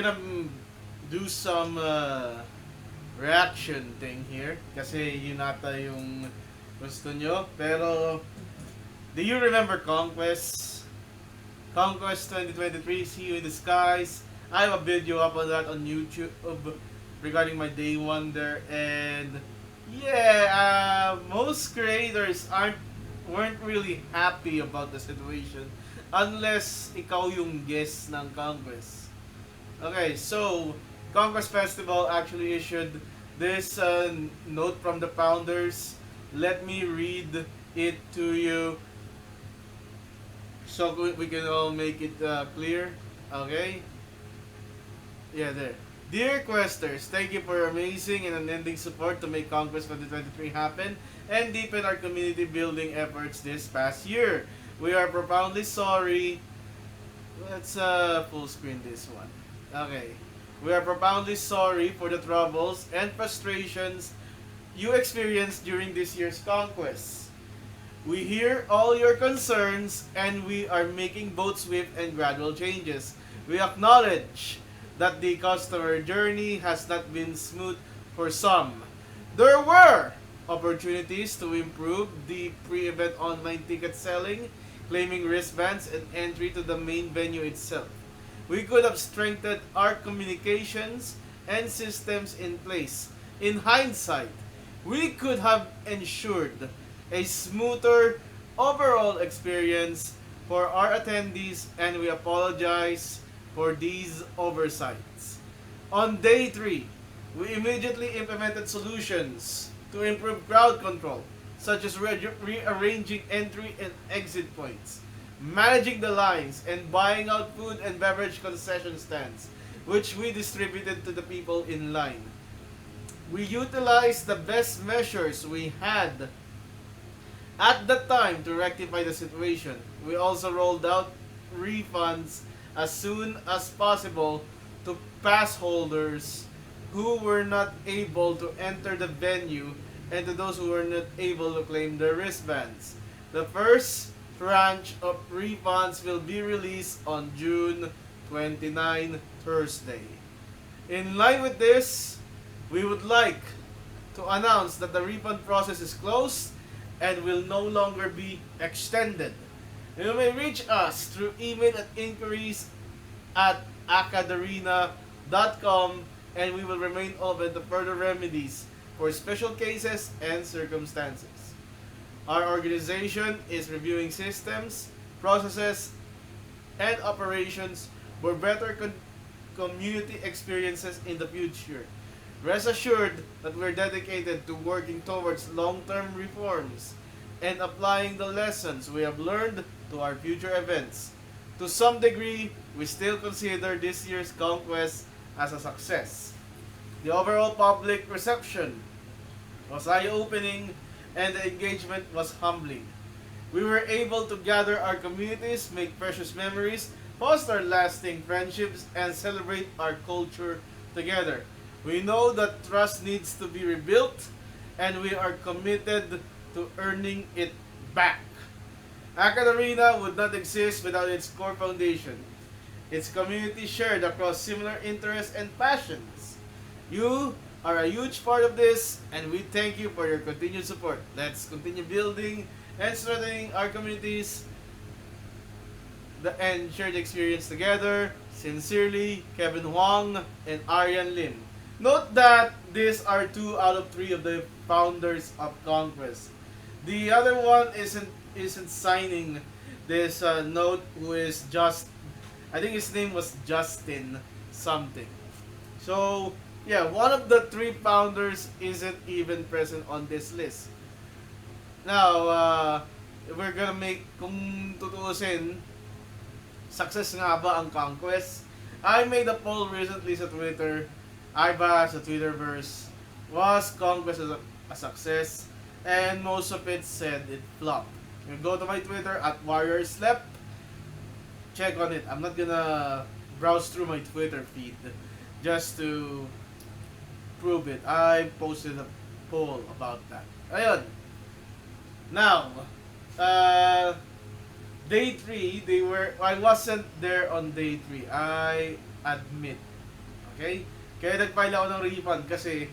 gonna do some reaction thing here. Kasi yun ata yung gusto nyo. Pero, do you remember CONQuest? CONQuest 2023, See You in the Skies. I have a video up on that on YouTube regarding my day one there. And, yeah, most creators weren't really happy about the situation unless ikaw yung guest ng CONQuest. Okay, so CONQuest Festival actually issued this note from the founders. Let me read it to you so we can all make it clear. Okay? Yeah, there. Dear Questers, thank you for your amazing and unending support to make CONQuest 2023 happen and deepen our community building efforts this past year. We are profoundly sorry. Let's full screen this one. Okay. We are profoundly sorry for the troubles and frustrations you experienced during this year's CONQuest. We hear all your concerns and we are making both swift and gradual changes. We acknowledge that the customer journey has not been smooth for some. There were opportunities to improve the pre-event online ticket selling, claiming wristbands, and entry to the main venue itself. We could have strengthened our communications and systems in place. In hindsight, we could have ensured a smoother overall experience for our attendees, and we apologize for these oversights. On day 3, we immediately implemented solutions to improve crowd control, such as rearranging entry and exit points, managing the lines, and buying out food and beverage concession stands, which we distributed to the people in line. We utilized the best measures we had at the time to rectify the situation. We also rolled out refunds as soon as possible to pass holders who were not able to enter the venue and to those who were not able to claim their wristbands. The first tranche of refunds will be released on June 29, Thursday. In line with this, we would like to announce that the refund process is closed and will no longer be extended. You may reach us through email at inquiries@acadarena.com, and we will remain open to further remedies for special cases and circumstances. Our organization is reviewing systems, processes, and operations for better community experiences in the future. Rest assured that we're dedicated to working towards long-term reforms and applying the lessons we have learned to our future events. To some degree, we still consider this year's CONQuest as a success. The overall public reception was eye-opening and the engagement was humbling. We were able to gather our communities, make precious memories, foster lasting friendships, and celebrate our culture together. We know that trust needs to be rebuilt, and we are committed to earning it back. Akad Arena would not exist without its core foundation. Its community shared across similar interests and passions. You are a huge part of this, and we thank you for your continued support. Let's continue building and strengthening our communities and share the experience together. Sincerely, Kevin Huang and Aryan Lim. Note that these are 2 out of 3 of the founders of CONQuest. The other one isn't signing this note, who is I think his name was Justin something. So yeah, one of the 3 founders isn't even present on this list. Now, we're gonna make, kung tutuusin, success nga ba ang CONQuest? I made a poll recently sa Twitter. Iba sa Twitterverse, was CONQuest a success? And most of it said it flopped. You go to my Twitter at WarriorSlep. Check on it. I'm not gonna browse through my Twitter feed just to prove it. I posted a poll about that. Ayun. Now, day 3, I wasn't there on day 3. I admit. Okay? Kaya nag-file ako ng refund kasi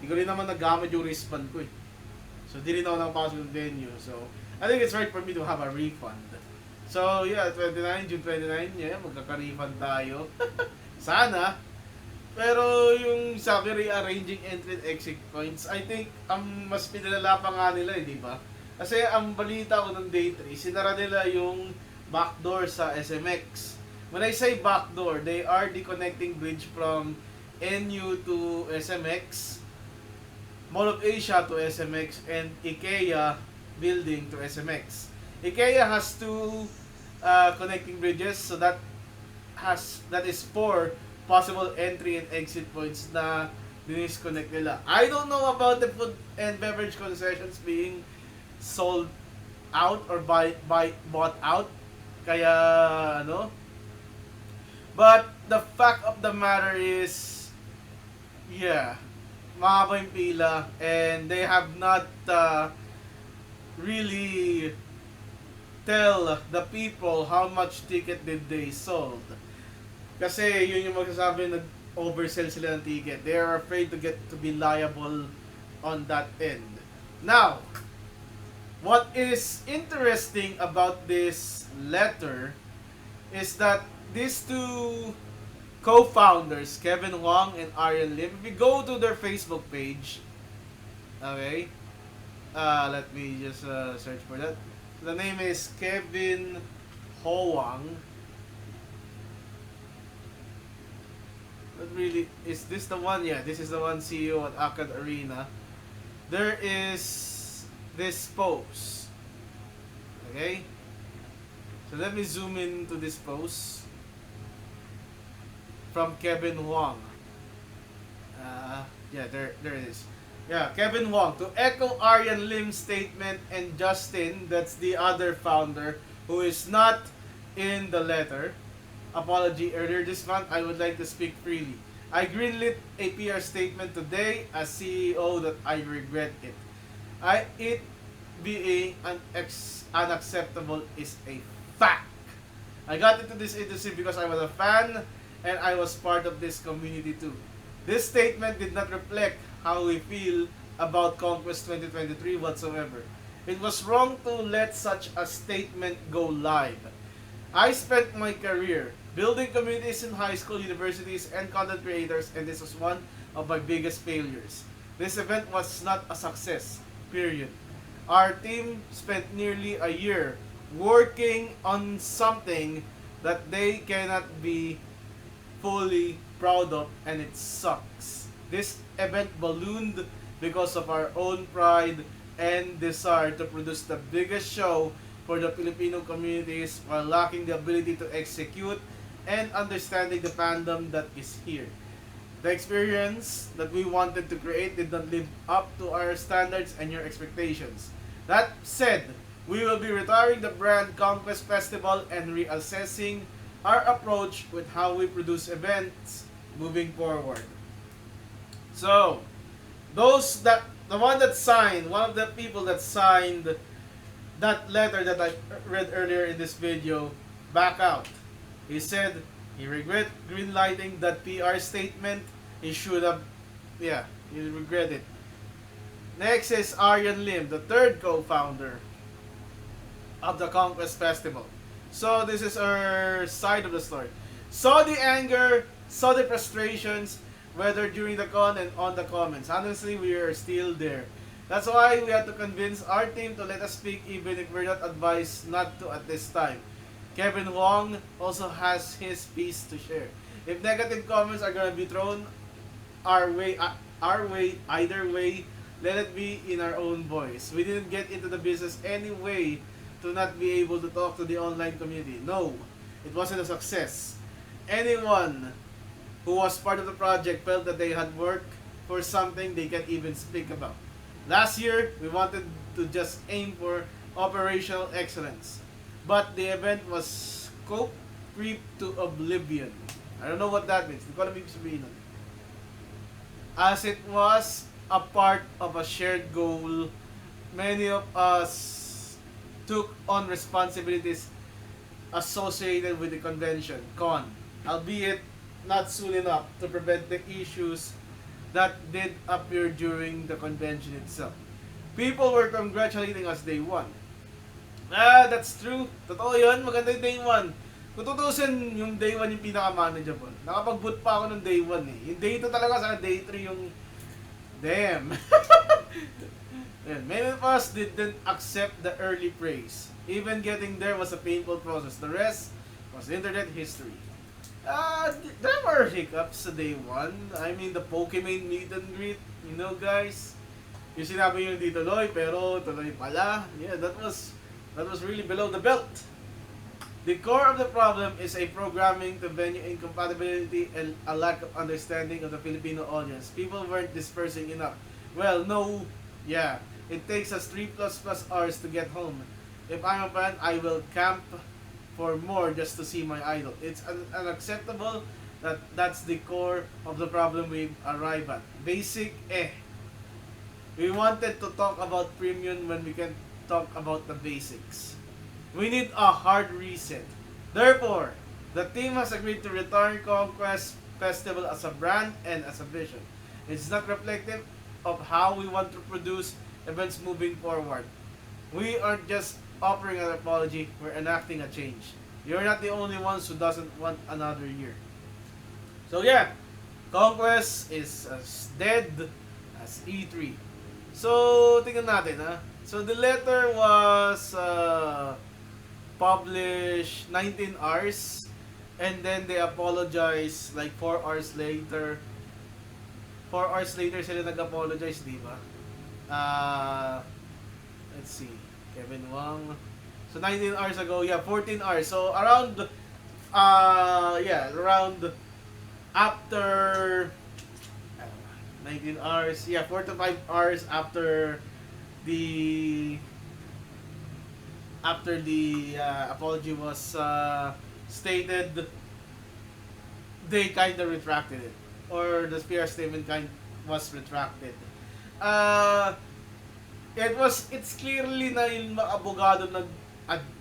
hindi ko rin naman nagamit yung wristband ko eh. So, di rin ako nakapasok ng venue. So, I think it's right for me to have a refund. So, yeah, 29, June 29, yeah, magkaka-refund tayo. Sana. Pero yung sabi rearranging entry and exit points, I think mas pinalala pa nga nila eh, di ba? Kasi ang balita ko ng day 3, sinara nila yung backdoor sa SMX. When I say backdoor, they are the connecting bridge from NU to SMX, Mall of Asia to SMX, and IKEA building to SMX. IKEA has two connecting bridges, so that is 4 possible entry and exit points na dinisconnect nila. I don't know about the food and beverage concessions being sold out or bought out. Kaya ano? But the fact of the matter is, yeah, mahaba yung pila and they have not really tell the people how much ticket did they sold. Kasi yun yung magsasabi, nag-oversell sila ng ticket. They are afraid to get to be liable on that end. Now, what is interesting about this letter is that these two co-founders, Kevin Huang and Arian Lim, if you go to their Facebook page, okay, let me just search for that. The name is Kevin Huang. But really, is this the one? Yeah, this is the one, CEO at Akad Arena. There is this post. Okay? So let me zoom into this post from Kevin Huang. Yeah, there it is. Yeah, Kevin Huang. To echo Arian Lim's statement and Justin, that's the other founder who is not in the letter, apology earlier this month, I would like to speak freely. I greenlit a PR statement today as CEO that I regret it. It being unacceptable is a fact. I got into this industry because I was a fan and I was part of this community too. This statement did not reflect how we feel about CONQuest 2023 whatsoever. It was wrong to let such a statement go live. I spent my career building communities in high school, universities, and content creators, and this was one of my biggest failures. This event was not a success, period. Our team spent nearly a year working on something that they cannot be fully proud of, and it sucks. This event ballooned because of our own pride and desire to produce the biggest show for the Filipino communities while lacking the ability to execute and understanding the fandom that is here. The experience that we wanted to create did not live up to our standards and your expectations. That said, we will be retiring the brand CONQuest Festival and reassessing our approach with how we produce events moving forward. So, one of the people that signed that letter that I read earlier in this video, back out. He said he regret greenlighting that PR statement. He should have, yeah, he regret it. Next is Arian Lim, the third co-founder of the CONQuest Festival. So this is our side of the story. Saw the anger, saw the frustrations, whether during the con and on the comments. Honestly, we are still there. That's why we had to convince our team to let us speak even if we're not advised not to at this time. Kevin Huang also has his piece to share. If negative comments are gonna be thrown our way, either way, let it be in our own voice. We didn't get into the business anyway to not be able to talk to the online community. No, it wasn't a success. Anyone who was part of the project felt that they had worked for something they can't even speak about. Last year, we wanted to just aim for operational excellence. But the event was scope creep to oblivion. I don't know what that means. Hindi ko alam ibig sabihin nun. As it was a part of a shared goal, many of us took on responsibilities associated with the convention, con. Albeit, not soon enough to prevent the issues that did appear during the convention itself. People were congratulating us day one. That's true. Totoo yun. Maganda yung day one. Kung tutusin, yung day one yung pinaka-manageable. Nakapag-boot pa ako ng day one eh. Yung day 2 talaga, sa day 3 yung... Damn. Yeah, many of us didn't accept the early praise. Even getting there was a painful process. The rest was internet history. There were hiccups sa day 1. I mean, the Pokemon meet and greet, you know guys. Yung sinabi yung di tuloy, pero tuloy pala. Yeah, that was really below the belt. The core of the problem is a programming to venue incompatibility and a lack of understanding of the Filipino audience. People weren't dispersing enough. Well, no, yeah. It takes us 3+ hours to get home. If I'm a fan, I will camp for more just to see my idol. It's unacceptable that that's the core of the problem we arrive at. Basic, We wanted to talk about premium when we can talk about the basics. We need a hard reset. Therefore, the team has agreed to return CONQuest Festival as a brand and as a vision. It's not reflective of how we want to produce events moving forward. We aren't just offering an apology, we're enacting a change. You're not the only ones who doesn't want another year. So yeah, CONQuest is as dead as E3. So, tingnan natin ha. So the letter was published 19 hours and then they apologized like 4 hours later. 4 hours later sila nag-apologize, di ba? Let's see. Kevin Wang. So 19 hours ago, 14 hours. So around around after 19 hours, 4 to 5 hours after the apology was stated, they kind of retracted it, or the PR statement was retracted. It's clearly na yung mga abogado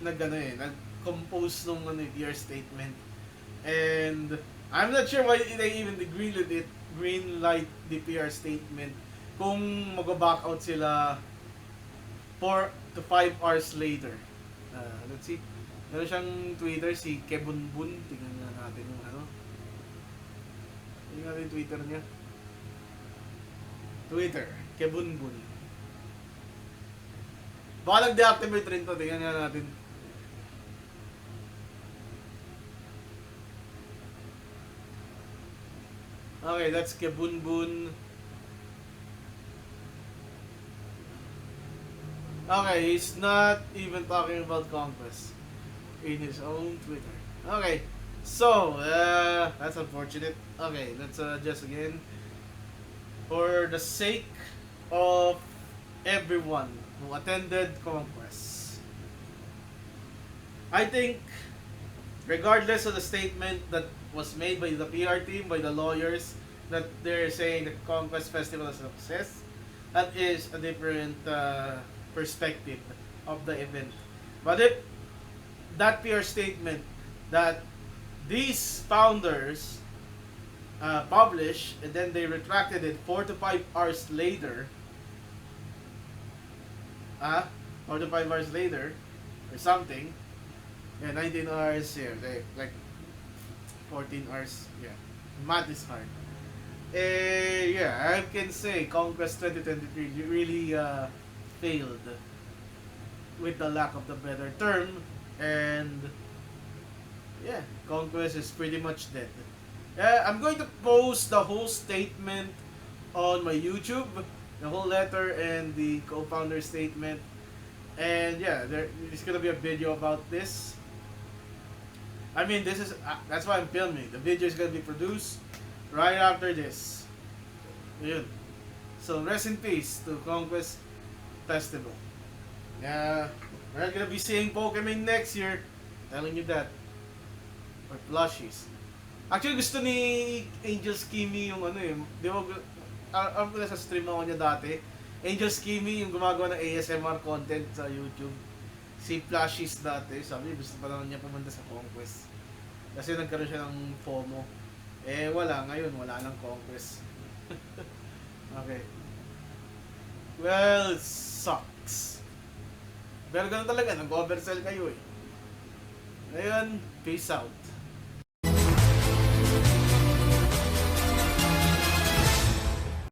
nag-compose nung PR statement, and I'm not sure why they even greenlight the PR statement kung mag-back out sila 4 to 5 hours later. Let's see. Meron siyang Twitter, si Kebunbun. Tingnan natin yung Tingnan natin yung Twitter niya. Twitter, Kebunbun. Baka nag-deactivate rin to. Tingnan natin. Okay, that's Kebunbun. Okay, he's not even talking about CONQuest in his own Twitter. Okay, so, that's unfortunate. Okay, let's adjust again. For the sake of everyone who attended CONQuest, I think, regardless of the statement that was made by the PR team, by the lawyers, that they're saying the CONQuest Festival is a success, that is a different perspective of the event. But if that PR statement that these founders published and then they retracted it 4 to 5 hours later, 4 to 5 hours later or something, 19 hours, like 14 hours, math is hard. I can say CONQuest 2023 really failed, with the lack of the better term, and CONQuest is pretty much dead. I'm going to post the whole statement on my YouTube, the whole letter and the co-founder statement, and there's gonna be a video about this. I mean, that's why I'm filming. The video is gonna be produced right after this. Yun. So rest in peace to CONQuest Festival. We're gonna be seeing Pokemon next year. Telling you that. Or plushies. Actually, gusto ni Angel Skimmy yung di ba, alam ko na sa stream ako niya dati. Angel Skimmy yung gumagawa ng ASMR content sa YouTube. Si Plushies dati, sabi niya gusto pa naman niya pumunta sa CONQuest. Kasi nagkaroon siya ng FOMO. Eh, wala. Ngayon, wala nang conquest. Okay. Well, sucks. Pero ganun talaga, nag-oversell kayo eh. Ngayon, peace out.